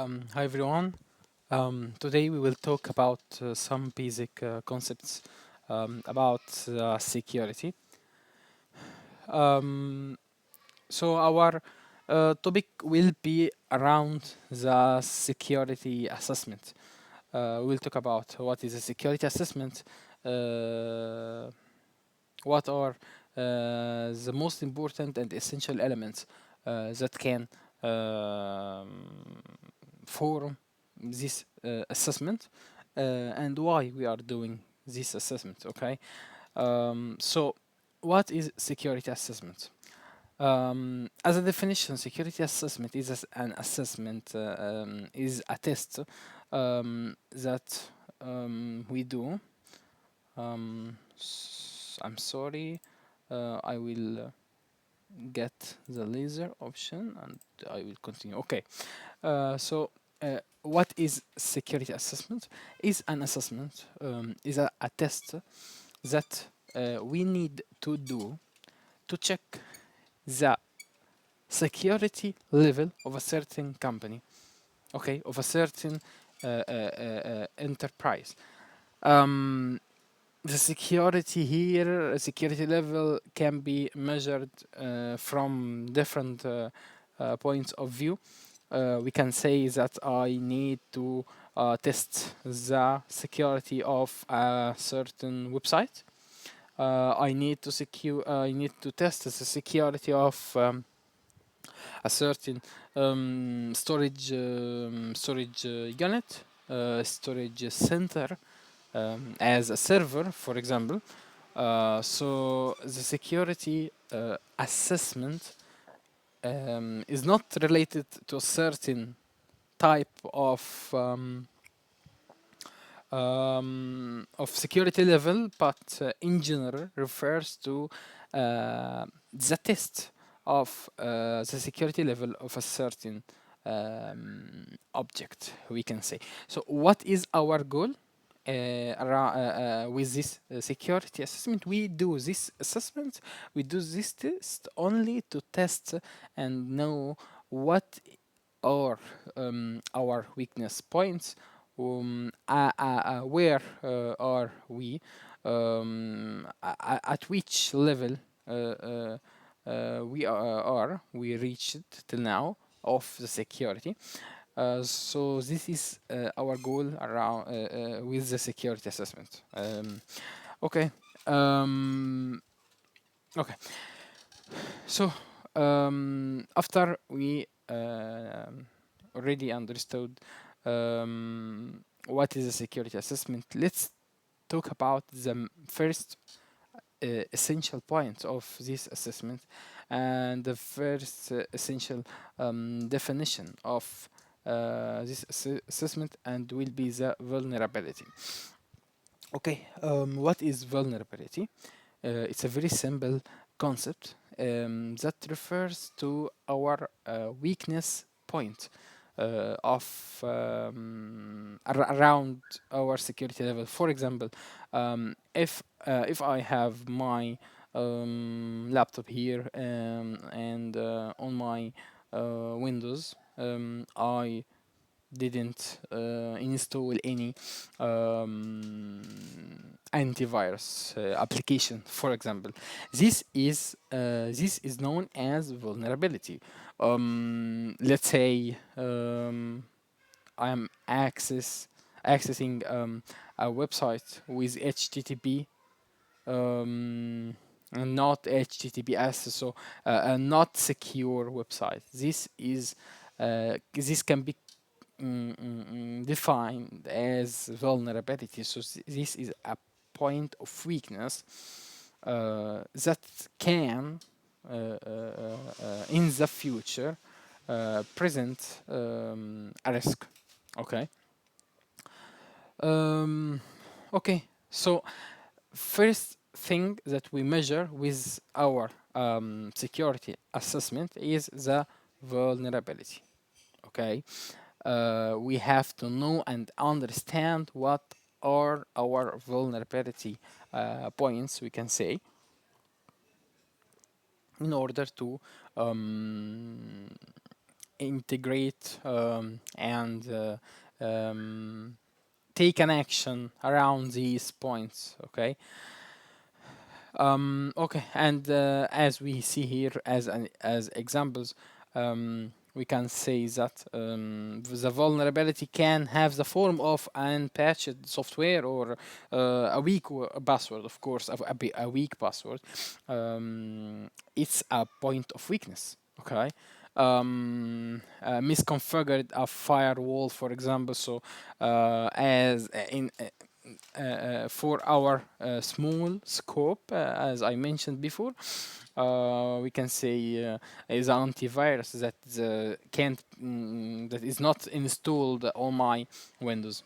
Hi everyone. Today we will talk about some basic concepts about security. Um, so our topic will be around the security assessment. We'll talk about what is a security assessment, uh, what are the most important and essential elements that can form this assessment, and why we are doing this assessment. Okay, so what is security assessment? As a definition, security assessment is an assessment, is a test that we do. I'm sorry, I will get the laser option and I will continue. Okay, what is security assessment? Is an assessment, is a test that we need to do to check the security level of a certain company, okay, of a certain enterprise. Um, the security here, security level can be measured from different points of view. We can say that I need to test the security of a certain website. I need to test the security of a certain storage unit, storage center, as a server, for example. So the security assessment is not related to a certain type of security level, but in general refers to the test of the security level of a certain object, we can say. So, what is our goal? With this security assessment, we do this assessment, we do this test only to test and know what are our weakness points, where are we, at which level we reached till now of the security. So this is our goal around with the security assessment. Okay. Um, okay. So after we already understood what is a security assessment, let's talk about the first essential points of this assessment, and the first essential definition of this assessment, and will be the vulnerability. Okay, what is vulnerability? It's a very simple concept that refers to our weakness point around our security level. For example, if I have my laptop here, and on my Windows, I didn't install any antivirus application, for example. This is known as vulnerability. Let's say I'm accessing a website with HTTP, and not HTTPS, so a not secure website. This can be defined as vulnerability. So this is a point of weakness that can, in the future, present a risk. Okay. Um, okay. So first thing that we measure with our security assessment is the vulnerability. Okay, we have to know and understand what are our vulnerability points, we can say, in order to um, integrate and um, take an action around these points. Okay. Okay, and as we see here as examples, we can say that the vulnerability can have the form of unpatched software or a weak password. Of course, a weak password. It's a point of weakness. Okay. Misconfigured a firewall, for example. So, as in for our small scope, as I mentioned before, we can say is antivirus that can't that is not installed on my Windows.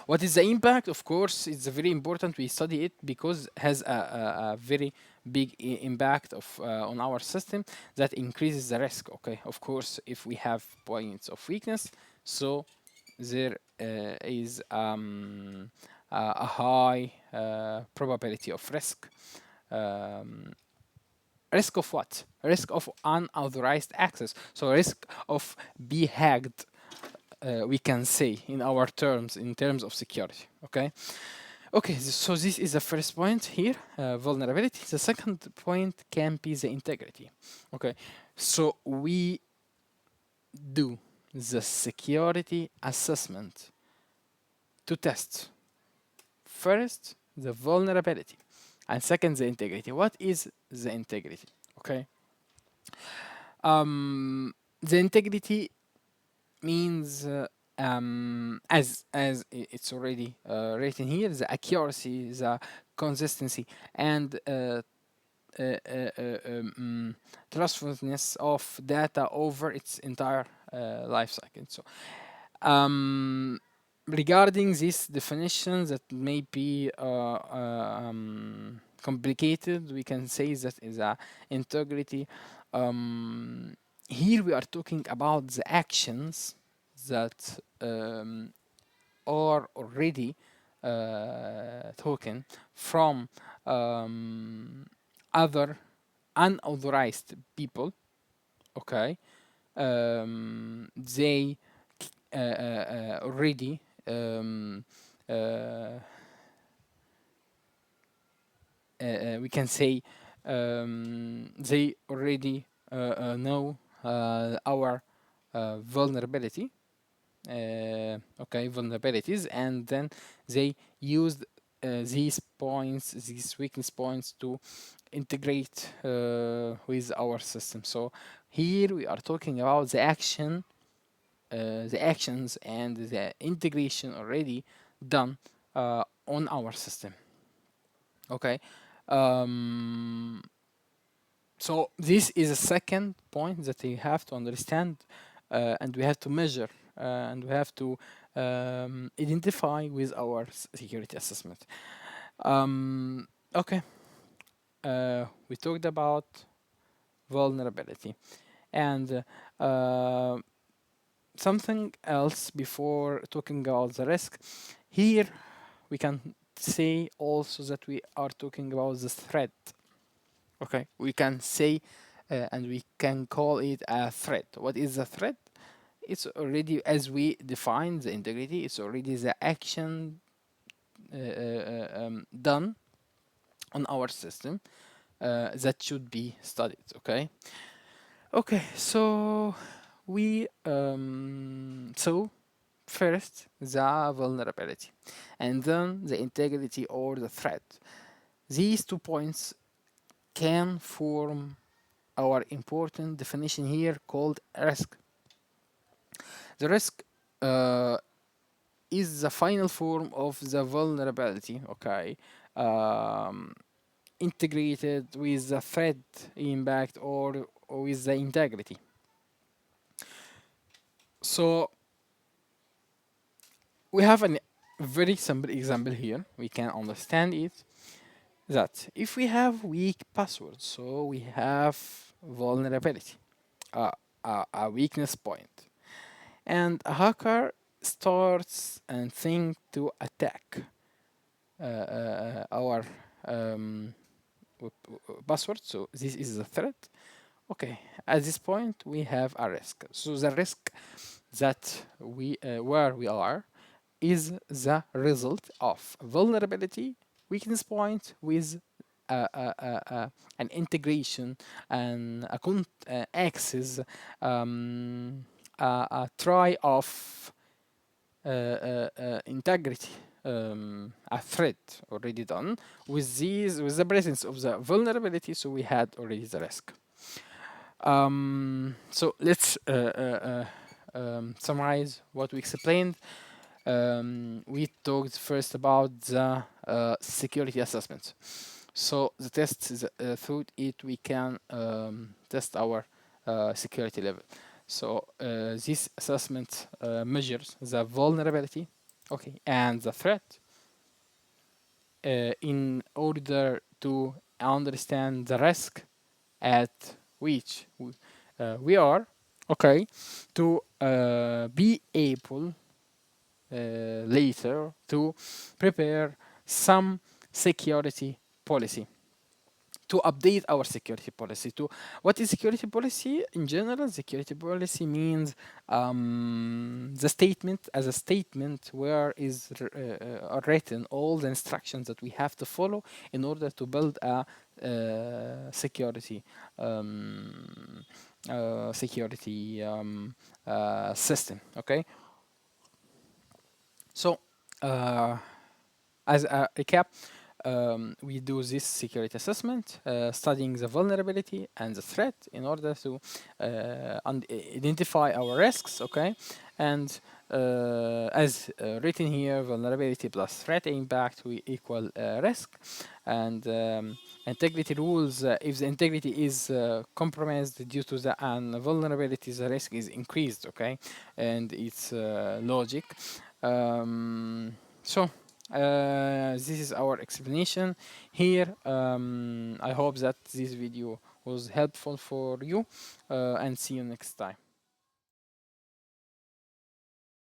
What is the impact? Of course, it's very important we study it because it has a very big impact of on our system that increases the risk. Okay, of course, if we have points of weakness, so there is a high probability of risk. Um, Risk of what? Risk of unauthorized access. So risk of be hacked, we can say in our terms, in terms of security. Okay. Okay. So this is the first point here, vulnerability. The second point can be the integrity. Okay. So we do the security assessment to test first the vulnerability and second the integrity. What is the integrity? Okay. The integrity means it's already written here, the accuracy, the consistency, and trustworthiness of data over its entire life cycle. So um, regarding these definitions that may be complicated, we can say that is a integrity. Um, Here we are talking about the actions that are already taken from other unauthorized people. Okay, they already uh, we can say they already know our vulnerability, okay, vulnerabilities, and then they used these points, these weakness points to integrate with our system. So here we are talking about the actions and the integration already done on our system. Okay. Um, so this is a second point that you have to understand, and we have to measure, and we have to identify with our security assessment. Okay. We talked about vulnerability and something else before talking about the risk. Here we can say also that we are talking about the threat. Okay, we can say and we can call it a threat. What is a threat? It's already, as we define the integrity, it's already the action done on our system that should be studied. Okay. Okay. So we so first the vulnerability, and then the integrity or the threat. These 2 points can form our important definition here called risk. The risk uh, is the final form of the vulnerability, okay, um, integrated with the threat impact or with the integrity. So we have a very simple example here. We can understand it that if we have weak passwords, so we have vulnerability, uh, a weakness point, and a hacker starts and think to attack our password. So this is a threat. Okay, at this point we have a risk. So the risk that we where we are is the result of vulnerability weakness point with an integration and access, a try of integrity, a threat already done with the presence of the vulnerability. So we had already the risk. So let's summarize what we explained. We talked first about the security assessment. So the test is through it we can test our security level. So this assessment measures the vulnerability, okay, and the threat in order to understand the risk at which we are, okay, to be able later to prepare some security policy, to update our security policy. To what is security policy in general? Security policy means the statement as a statement where is written all the instructions that we have to follow in order to build a security security system. Okay, so uh, as a recap, we do this security assessment, studying the vulnerability and the threat in order to identify our risks, okay? And as written here, vulnerability plus threat impact we equal risk. And integrity rules, if the integrity is compromised due to the vulnerability, the risk is increased, okay? And it's logic. So this is our explanation here. I hope that this video was helpful for you, and see you next time.